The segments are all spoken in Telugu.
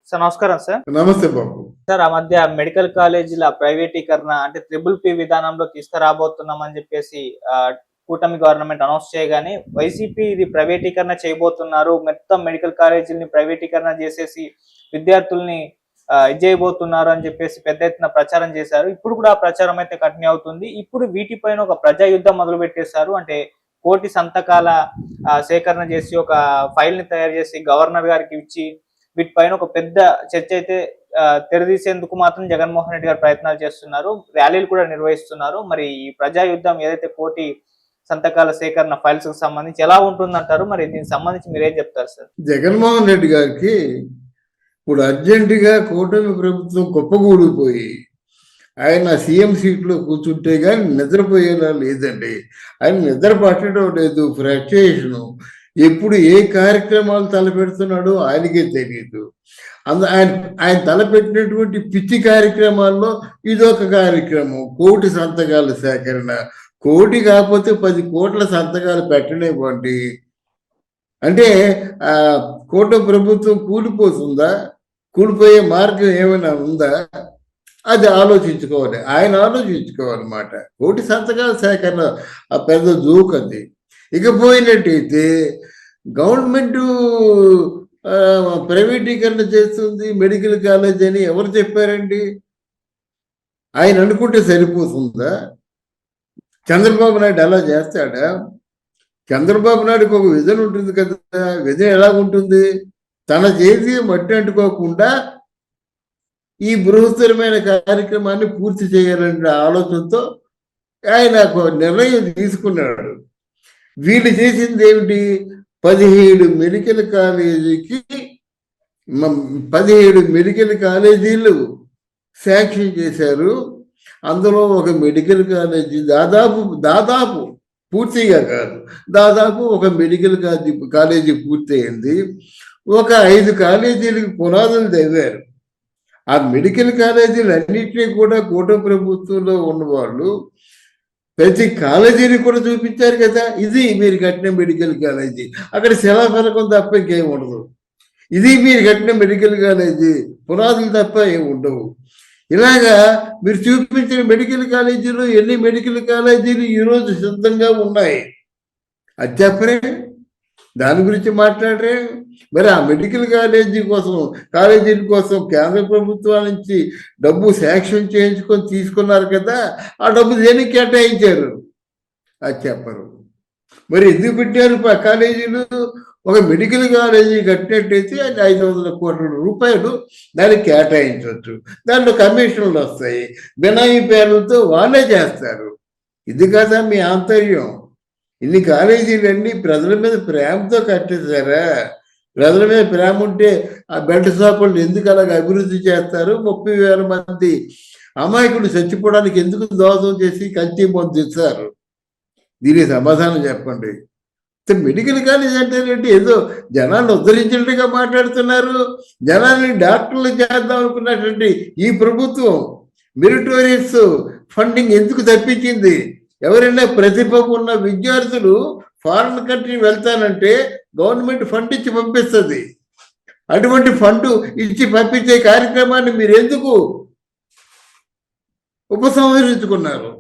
సార్ నమస్కారం సార్. నమస్తే బాబు. సార్ ఆ మధ్య మెడికల్ కాలేజీల ప్రైవేటీకరణ అంటే ట్రిపుల్ పీ విధానంలో తీసుకురాబోతున్నామని చెప్పేసి కూటమి గవర్నమెంట్ అనౌన్స్ చేయగానే వైసీపీ ఇది ప్రైవేటీకరణ చేయబోతున్నారు. మొత్తం మెడికల్ కాలేజీలని ప్రైవేటీకరణ చేసేసి విద్యార్థుల్ని ఇది చేయబోతున్నారు అని చెప్పేసి పెద్ద ఎత్తున ప్రచారం చేశారు. ఇప్పుడు కూడా ఆ ప్రచారం అయితే కంటిన్యూ అవుతుంది. ఇప్పుడు వీటిపైన ఒక ప్రజా యుద్ధం మొదలు పెట్టేశారు. అంటే కోటి సంతకాల సేకరణ చేసి ఒక ఫైల్ ని తయారు చేసి గవర్నర్ గారికి ఇచ్చి వీటిపైన ఒక పెద్ద చర్చ అయితే తెరదీసేందుకు మాత్రం జగన్మోహన్ రెడ్డి గారు ప్రయత్నాలు చేస్తున్నారు. ర్యాలీలు కూడా నిర్వహిస్తున్నారు. మరి ఈ ప్రజా యుద్ధం ఏదైతే కోటి సంతకాల సేకరణ ఫైల్స్ కు సంబంధించి ఎలా ఉంటుందంటారు? మరి దీనికి సంబంధించి మీరేం చెప్తారు సార్? జగన్మోహన్ రెడ్డి గారికి ఇప్పుడు అర్జెంటుగా కూటమి ప్రభుత్వం కుప్పకూలిపోయి ఆయన సీఎం సీట్లో కూర్చుంటే కానీ నిద్రపోయేలా లేదండి. ఆయన నిద్ర పట్టడం లేదు. ఫ్రస్ట్రేషను. ఎప్పుడు ఏ కార్యక్రమాలు తలపెడుతున్నాడో ఆయనకే తెలియదు. ఆయన తలపెట్టినటువంటి పిచ్చి కార్యక్రమాల్లో ఇదొక కార్యక్రమం. కోటి సంతకాల సేకరణ. కోటి కాకపోతే 10 కోట్ల సంతకాలు పెట్టనివ్వండి. అంటే కూటమి ప్రభుత్వం కూలిపోతుందా? కూలిపోయే మార్గం ఏమైనా ఉందా? అది ఆలోచించుకోవాలి. ఆయన ఆలోచించుకోవాలన్నమాట. కోటి సంతకాల సేకరణ ఆ పెద్ద జోక్ అది. ఇకపోయినట్టయితే గవర్నమెంట్ ప్రైవేటీకరణ చేస్తుంది మెడికల్ కాలేజ్ అని ఎవరు చెప్పారండి? ఆయన అనుకుంటే సరిపోతుందా? చంద్రబాబు నాయుడు అలా చేస్తాడా? చంద్రబాబు నాయుడుకి ఒక విజన్ ఉంటుంది కదా. విజన్ ఎలా ఉంటుంది? తన చేసి మట్టి అంటుకోకుండా ఈ బృహత్తరమైన కార్యక్రమాన్ని పూర్తి చేయాలనే ఆలోచనతో ఆయన నిర్ణయం తీసుకున్నాడు. వీళ్ళు చేసింది ఏమిటి? 17 మెడికల్ కాలేజీకి 17 మెడికల్ కాలేజీలు శాంక్షన్ చేశారు. అందులో ఒక మెడికల్ కాలేజీ దాదాపు పూర్తిగా కాదు, దాదాపు ఒక మెడికల్ కాలేజీ పూర్తయింది. ఒక 5 కాలేజీలకు పునాదులు తవ్వారు. ఆ మెడికల్ కాలేజీలు అన్నింటినీ కూడా కూటమి ప్రభుత్వంలో ఉన్నవాళ్ళు ప్రతి కాలేజీని కూడా చూపించారు కదా. ఇది మీరు కట్టిన మెడికల్ కాలేజీ. అక్కడ శిలాఫలకం తప్ప ఇంకేం ఉండదు. ఇది మీరు కట్టిన మెడికల్ కాలేజీ, పునాదులు తప్ప ఏమి ఉండవు. ఇలాగా మీరు చూపించిన మెడికల్ కాలేజీలు ఎన్ని మెడికల్ కాలేజీలు ఈరోజు సిద్ధంగా ఉన్నాయి అది చెప్పరే? దాని గురించి మాట్లాడరే? మరి ఆ మెడికల్ కాలేజీల కోసం కేంద్ర ప్రభుత్వాల నుంచి డబ్బు శాంక్షన్ చేయించుకొని తీసుకున్నారు కదా. ఆ డబ్బు దేనికి కేటాయించారు అది చెప్పరు. మరి ఎందుకు పెట్టారు కాలేజీలు? ఒక మెడికల్ కాలేజీ కట్టినట్టయితే అది 500 కోట్ల రూపాయలు దానికి కేటాయించవచ్చు. దాంట్లో కమిషన్లు వస్తాయి. బినామీ పేర్లతో వాళ్ళే చేస్తారు. ఇది కదా మీ ఆంతర్యం. ఇన్ని కాలేజీలన్నీ ప్రజల మీద ప్రేమతో కట్టేశారా? ప్రజల మీద ప్రేమ ఉంటే ఆ బెడ్ షాపులను ఎందుకు అలాగ అభివృద్ధి చేస్తారు? 30,000 మంది అమాయకులు చచ్చిపోవడానికి ఎందుకు దోషం చేసి కల్తీ మందు ఇస్తారు? దీనికి సమాధానం చెప్పండి. మెడికల్ కాలేజ్ అంటే ఏదో జనాన్ని ఉద్ధరించినట్టుగా మాట్లాడుతున్నారు. జనాన్ని డాక్టర్లు చేద్దాం అనుకున్నటువంటి ఈ ప్రభుత్వం మెరిటోరియస్ ఫండింగ్ ఎందుకు తప్పించింది? ఎవరైనా ప్రతిభ ఉన్న విద్యార్థులు ఫారిన్ కంట్రీ వెళ్తానంటే గవర్నమెంట్ ఫండ్ ఇచ్చి పంపిస్తుంది. అటువంటి ఫండ్ ఇచ్చి పంపించే కార్యక్రమాన్ని మీరు ఎందుకు ఉపసంహరించుకున్నారు?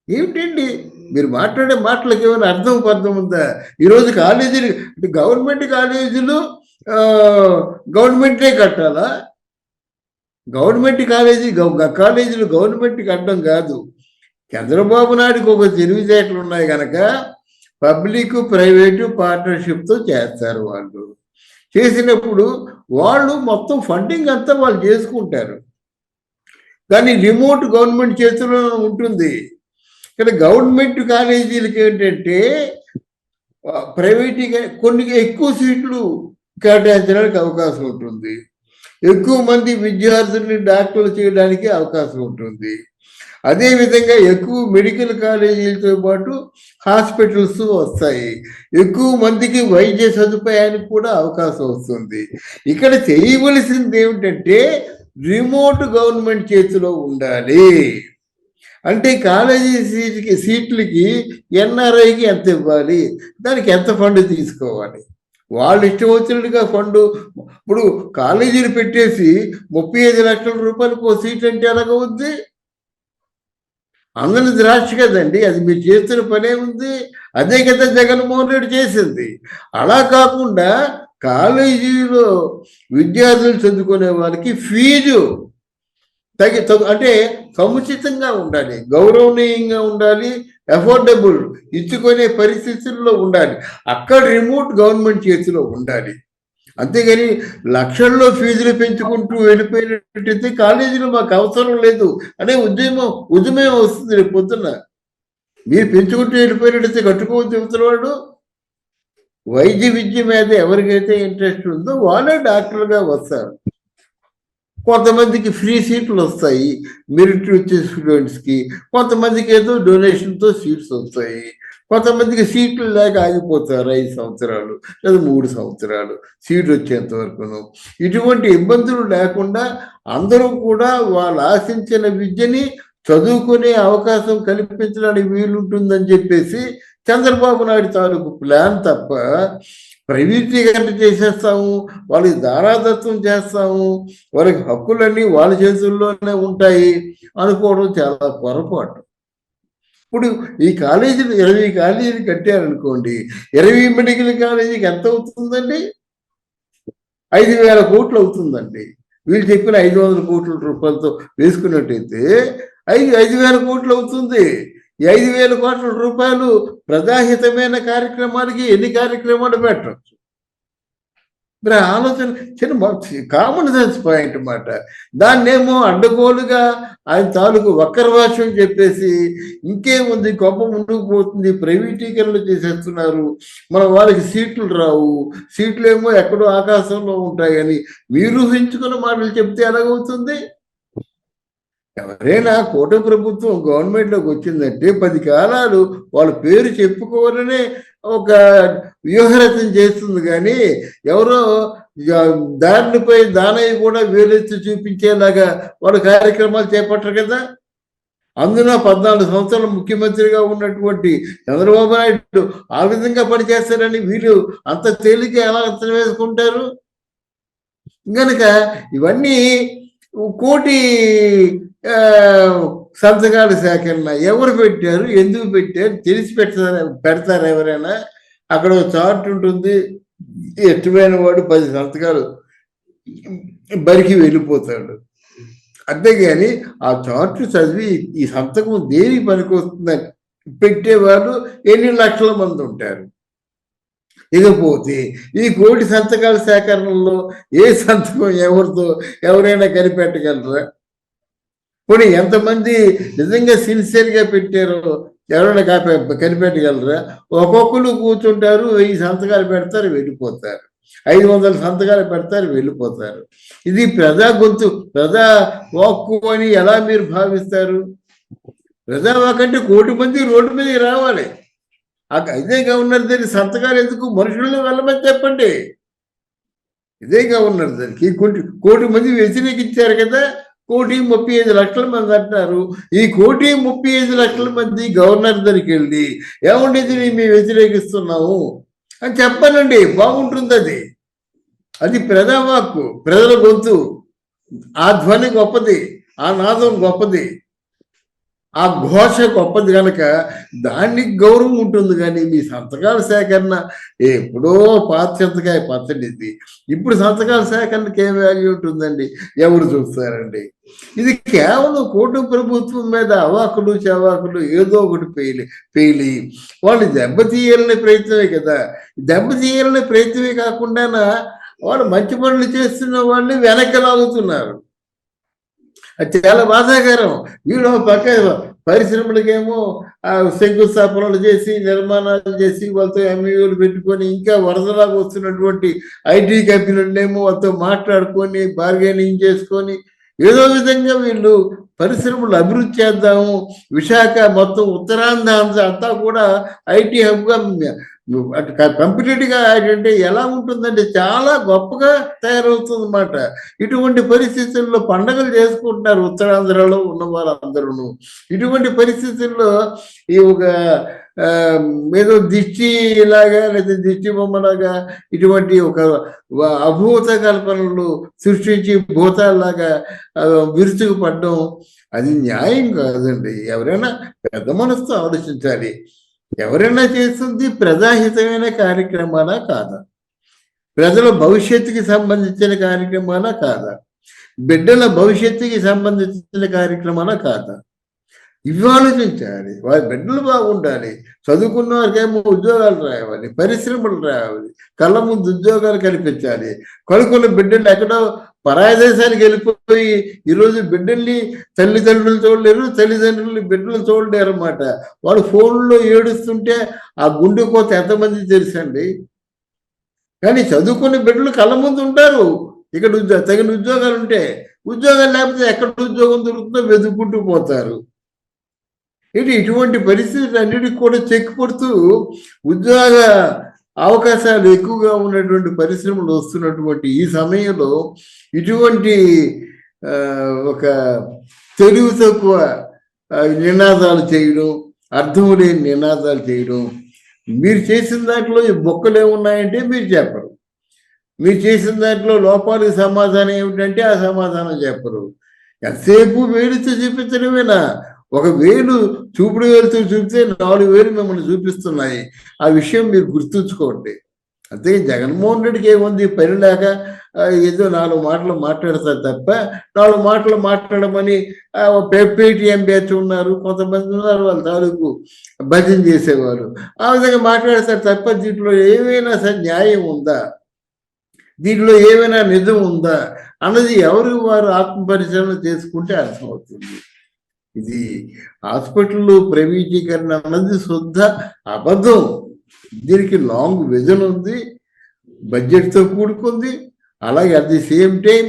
ఏమిటండి మీరు మాట్లాడే మాటలకు ఏమైనా అర్థం ఉందా? ఈరోజు కాలేజీలు గవర్నమెంట్ కాలేజీలు గవర్నమెంటే కట్టాలా? గవర్నమెంట్ కాలేజీలు గవర్నమెంట్ కట్టడం కాదు. చంద్రబాబు నాయుడుకి ఒక తెలివితేటలు ఉన్నాయి కనుక పబ్లిక్ ప్రైవేటు పార్ట్నర్షిప్తో చేస్తారు. వాళ్ళు చేసినప్పుడు వాళ్ళు మొత్తం ఫండింగ్ అంతా వాళ్ళు చేసుకుంటారు. కానీ రిమోట్ గవర్నమెంట్ చేతిలో ఉంటుంది. ఇక్కడ గవర్నమెంట్ కాలేజీలకి ఏంటంటే ప్రైవేట్గా కొన్ని ఎక్కువ సీట్లు కేటాయించడానికి అవకాశం ఉంటుంది. ఎక్కువ మంది విద్యార్థుల్ని డాక్టర్లు చేయడానికి అవకాశం ఉంటుంది. అదేవిధంగా ఎక్కువ మెడికల్ కాలేజీలతో పాటు హాస్పిటల్స్ వస్తాయి. ఎక్కువ మందికి వైద్య సదుపాయానికి కూడా అవకాశం వస్తుంది. ఇక్కడ చేయవలసింది ఏమిటంటే రిమోట్ గవర్నమెంట్ చేతిలో ఉండాలి. అంటే కాలేజీ సీట్లకి ఎన్ఆర్ఐకి ఎంత ఇవ్వాలి, దానికి ఎంత ఫండ్ తీసుకోవాలి, వాళ్ళు ఇష్టం వచ్చినట్టుగా ఫండ్. ఇప్పుడు కాలేజీలు పెట్టేసి 35 లక్షల రూపాయలకు ఓ సీట్ అంటే ఎలాగవుద్ది? అందరి ద్రాక్ష కదండి, అది మీరు చేస్తున్న పనే ఉంది. అదే కదా జగన్మోహన్ రెడ్డి చేసింది. అలా కాకుండా కాలేజీలో విద్యార్థులు చదువుకునే వాళ్ళకి ఫీజు అంటే సముచితంగా ఉండాలి, గౌరవనీయంగా ఉండాలి, అఫోర్డబుల్ ఇచ్చుకునే పరిస్థితుల్లో ఉండాలి. అక్కడ రిమోట్ గవర్నమెంట్ చేతిలో ఉండాలి. అంతేగాని లక్షల్లో ఫీజులు పెంచుకుంటూ వెళ్ళిపోయినట్టయితే కాలేజీలో మాకు అవసరం లేదు అనే ఉద్యమం వస్తుంది రేపు పొద్దున్న. మీరు పెంచుకుంటూ వెళ్ళిపోయినట్టయితే కట్టుకోవచ్చు చెబుతున్నవాడు. వైద్య విద్య మీద ఎవరికైతే ఇంట్రెస్ట్ ఉందో వాళ్ళే డాక్టర్గా వస్తారు. కొంతమందికి ఫ్రీ సీట్లు వస్తాయి మెరిట్ వచ్చే స్టూడెంట్స్కి, కొంతమందికి ఏదో డొనేషన్తో సీట్స్ వస్తాయి, కొంతమందికి సీట్లు లేక ఆగిపోతారు 5 సంవత్సరాలు లేదా 3 సంవత్సరాలు సీట్ వచ్చేంత వరకును. ఇటువంటి ఇబ్బందులు లేకుండా అందరూ కూడా వాళ్ళు ఆశించిన విద్యని చదువుకునే అవకాశం కల్పించడానికి వీలుంటుందని చెప్పేసి చంద్రబాబు నాయుడు తాలూకు ప్లాన్ తప్ప ప్రైవేటీకరణ చేసేస్తాము, వాళ్ళకి దారాదత్వం చేస్తాము, వాళ్ళకి హక్కులన్నీ వాళ్ళ చేతుల్లోనే ఉంటాయి అనుకోవడం చాలా పొరపాటు. ఇప్పుడు ఈ కాలేజీలు 20 కాలేజీలు కట్టారనుకోండి, 20 మెడికల్ కాలేజీకి ఎంత అవుతుందండి? 5,000 కోట్లు అవుతుందండి. వీళ్ళు చెప్పిన 500 కోట్ల రూపాయలతో వేసుకున్నట్టయితే 5,000 కోట్లు అవుతుంది. ఈ 5,000 కోట్ల రూపాయలు ప్రజాహితమైన కార్యక్రమాలకి ఎన్ని కార్యక్రమాలు పెట్టచ్చు? మరి ఆలోచన చిన్న కామన్ సెన్స్ పాయింట్ అన్నమాట. దాన్నేమో అడ్డగోలుగా ఆయన తాలూకు వక్ర భాషం చెప్పేసి ఇంకేముంది, గొప్ప ముందుకు పోతుంది, ప్రైవేటీకరణలు చేసేస్తున్నారు, మన వాళ్ళకి సీట్లు రావు, సీట్లు ఏమో ఎక్కడో ఆకాశంలో ఉంటాయని మీరు ఊహించుకున్న మాటలు చెప్తే ఎలాగవుతుంది? ఎవరైనా కూటమి ప్రభుత్వం గవర్నమెంట్లోకి వచ్చిందంటే 10 కాలాలు వాళ్ళ పేరు చెప్పుకోవాలనే ఒక వ్యూహరచన చేస్తుంది. కానీ ఎవరో దారినిపై దానయ్య కూడా వేలెత్తి చూపించేలాగా వాళ్ళ కార్యక్రమాలు చేపట్టరు కదా. అందున 14 సంవత్సరాలు ముఖ్యమంత్రిగా ఉన్నటువంటి చంద్రబాబు నాయుడు ఆ విధంగా పనిచేస్తారని వీళ్ళు అంత తేలిక ఎలా అంచనా వేసుకుంటారు? కనుక ఇవన్నీ కోటి సంతకాల సేకరణ ఎవరు పెట్టారు, ఎందుకు పెట్టారు తెలిసి పెడతారు ఎవరైనా? అక్కడ చార్ట్ ఉంటుంది, ఇష్టమైన వాడు 10 సంతకాలు బరికి వెళ్ళిపోతాడు. అంతేగాని ఆ చార్ట్ చదివి ఈ సంతకం దేనికి పనికొస్తుందని పెట్టేవాళ్ళు ఎన్ని లక్షల మంది ఉంటారు. ఇకపోతే ఈ కోటి సంతకాల సేకరణలో ఏ సంతకం ఎవరితో ఎవరైనా కనిపెట్టగలరా? పోనీ ఎంతమంది నిజంగా సిన్సియర్గా పెట్టారో ఎవరైనా కనిపెట్టగలరా? ఒక్కొక్కరు కూర్చుంటారు, 1000 సంతకాలు పెడతారు, వెళ్ళిపోతారు, 500 సంతకాలు పెడతారు, వెళ్ళిపోతారు. ఇది ప్రజా గొంతు, ప్రజా వాక్కు అని ఎలా మీరు భావిస్తారు? ప్రజా వాక్ అంటే 1 కోటి మంది రోడ్డు మీదకి రావాలి. ఇదే గవర్నర్ దానికి సంతకాలు ఎందుకు? మనుషులను వెళ్ళమని చెప్పండి. ఇదే గవర్నర్ దానికి 1 కోటి మంది వ్యతిరేకించారు కదా. 1,35 లక్షల మంది అంటున్నారు. ఈ 1,35 లక్షల మంది గవర్నర్ దగ్గరికి వెళ్ళి ఏముండేది మేము వ్యతిరేకిస్తున్నాము అని చెప్పానండి, బాగుంటుంది. అది ప్రజావాక్కు, ప్రజల గొంతు. ఆ ధ్వని గొప్పది, ఆ నాదం గొప్పది, ఆ ఘోష గొప్పది కనుక దానికి గౌరవం ఉంటుంది. కానీ మీ సంతకాల సేకరణ ఎప్పుడో పాత సంతకాయ పచ్చడిది, ఇప్పుడు సంతకాల సేకరణకి ఏం వాల్యూ ఉంటుందండి? ఎవరు చూస్తారండి? ఇది కేవలం కూటమి ప్రభుత్వం మీద అవాకులు చవాకులు ఏదో ఒకటి పేలి వాళ్ళు దెబ్బతీయాలనే ప్రయత్నమే కదా. దెబ్బతీయాలనే ప్రయత్నమే కాకుండా వాళ్ళు మంచి పనులు చేస్తున్న వాళ్ళని వెనక్కి లాగుతున్నారు. అది చాలా బాధాకరం. వీళ్ళు పక్క పరిశ్రమలకేమో శంకుస్థాపనలు చేసి నిర్మాణాలు చేసి వాళ్ళతో ఎంఈఓలు పెట్టుకొని ఇంకా వరదలాగా వస్తున్నటువంటి ఐటీ కంపెనీలనేమో వాళ్ళతో మాట్లాడుకొని బార్గెనింగ్ చేసుకొని ఏదో విధంగా వీళ్ళు పరిశ్రమలు అభివృద్ధి చేద్దాము, విశాఖ మొత్తం ఉత్తరాంధ్ర అంతా కూడా ఐటీ హబ్గా కంప్లీట్గా అంటే ఎలా ఉంటుందంటే చాలా గొప్పగా తయారవుతుంది అన్నమాట. ఇటువంటి పరిస్థితుల్లో పండగలు చేసుకుంటున్నారు ఉత్తరాంధ్రలో ఉన్న వాళ్ళందరూ. ఇటువంటి పరిస్థితుల్లో ఈ ఒక ఏదో దిష్టి లాగా లేదా దిష్టి బొమ్మలాగా ఇటువంటి ఒక అభూత కల్పనలు సృష్టించి భూతాల్లాగా విరుచుకు పడడం అది న్యాయం కాదండి. ఎవరైనా పెద్ద మనసుతో ఆలోచించాలి. ఎవరైనా చేస్తుంది ప్రజాహితమైన కార్యక్రమాలా కాదా, ప్రజల భవిష్యత్తుకి సంబంధించిన కార్యక్రమాలా కాదా, బిడ్డల భవిష్యత్తుకి సంబంధించిన కార్యక్రమాలా కాదా, ఇవి ఆలోచించాలి. వారి బిడ్డలు బాగుండాలి, చదువుకున్న వారికేమో ఉద్యోగాలు రావాలి, పరిశ్రమలు రావాలి, కళ్ళ ముందు ఉద్యోగాలు కల్పించాలి. కొడుకున్న బిడ్డలు ఎక్కడో పరాయ దేశానికి వెళ్ళిపోయి ఈరోజు బిడ్డల్ని తల్లిదండ్రులు చూడలేరు, తల్లిదండ్రులు బిడ్డలు చూడలేరు అన్నమాట. వాళ్ళు ఫోన్లో ఏడుస్తుంటే ఆ గుండె కోత ఎంతమంది తెలుసండి. కానీ చదువుకునే బిడ్డలు కళ్ళ ముందు ఉంటారు. ఇక్కడ తగిన ఉద్యోగాలు ఉంటే, ఉద్యోగాలు లేకపోతే ఎక్కడ ఉద్యోగం దొరుకుతుందో వెతుక్కుంటూ పోతారు. ఇటువంటి పరిస్థితులు అన్నిటికి కూడా చెక్ కొడుతూ ఉద్యోగ అవకాశాలు ఎక్కువగా ఉన్నటువంటి పరిశ్రమలు వస్తున్నటువంటి ఈ సమయంలో ఇటువంటి ఒక తెలివి తక్కువ నినాదాలు చేయడం, అర్థం లేని నినాదాలు చేయడం, మీరు చేసిన దాంట్లో ఈ బొక్కలు ఏమున్నాయంటే మీరు చెప్పరు, మీరు చేసిన దాంట్లో లోపాలకు సమాధానం ఏమిటంటే ఆ సమాధానం చెప్పరు. ఎంతసేపు వేలుతో చూపించడమేనా? ఒక వేలు చూపుడు వేలుతో చూపితే 4 వేలు మిమ్మల్ని చూపిస్తున్నాయి. ఆ విషయం మీరు గుర్తుంచుకోండి. అంతే. జగన్మోహన్ రెడ్డికి ఏముంది, పని లేక ఏదో 4 మాటలు మాట్లాడతారు తప్ప, 4 మాటలు మాట్లాడమని పేటీఎం బ్యాచ్ ఉన్నారు, కొంతమంది ఉన్నారు వాళ్ళ తాలూకు భజన చేసేవారు. ఆ విధంగా మాట్లాడతారు తప్ప దీంట్లో ఏమైనా సరే న్యాయం ఉందా, దీంట్లో ఏమైనా నిజం ఉందా అన్నది ఎవరు వారు ఆత్మపరిశీలన చేసుకుంటే అర్థమవుతుంది. ఇది హాస్పిటల్ ప్రైవేటీకరణ అన్నది శుద్ధ అబద్ధం. దీనికి లాంగ్ విజన్ ఉంది, బడ్జెట్తో కూడుకుంది. అలాగే అట్ ది సేమ్ టైం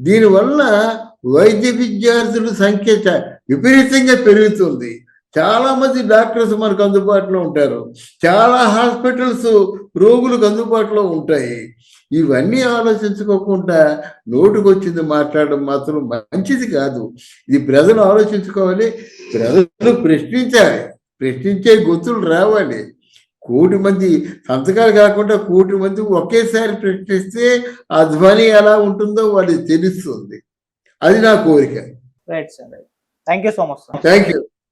దీనివల్ల వైద్య విద్యార్థుల సంఖ్య విపరీతంగా పెరుగుతుంది. చాలా మంది డాక్టర్స్ మనకు అందుబాటులో ఉంటారు, చాలా హాస్పిటల్స్ రోగులకు అందుబాటులో ఉంటాయి. ఇవన్నీ ఆలోచించుకోకుండా నోటుకొచ్చింది మాట్లాడడం మాత్రం మంచిది కాదు. ఇది ప్రజలు ఆలోచించుకోవాలి, ప్రజలు ప్రశ్నించాలి, ప్రశ్నించే గొంతులు రావాలి. 1 కోటి మంది సంతకాలు కాకుండా 1 కోటి మంది ఒకేసారి ప్రశ్నిస్తే ఆ ధ్వని ఎలా ఉంటుందో వాళ్ళకి తెలుస్తుంది. అది నా కోరిక. Right sir, thank you so much. Thank you.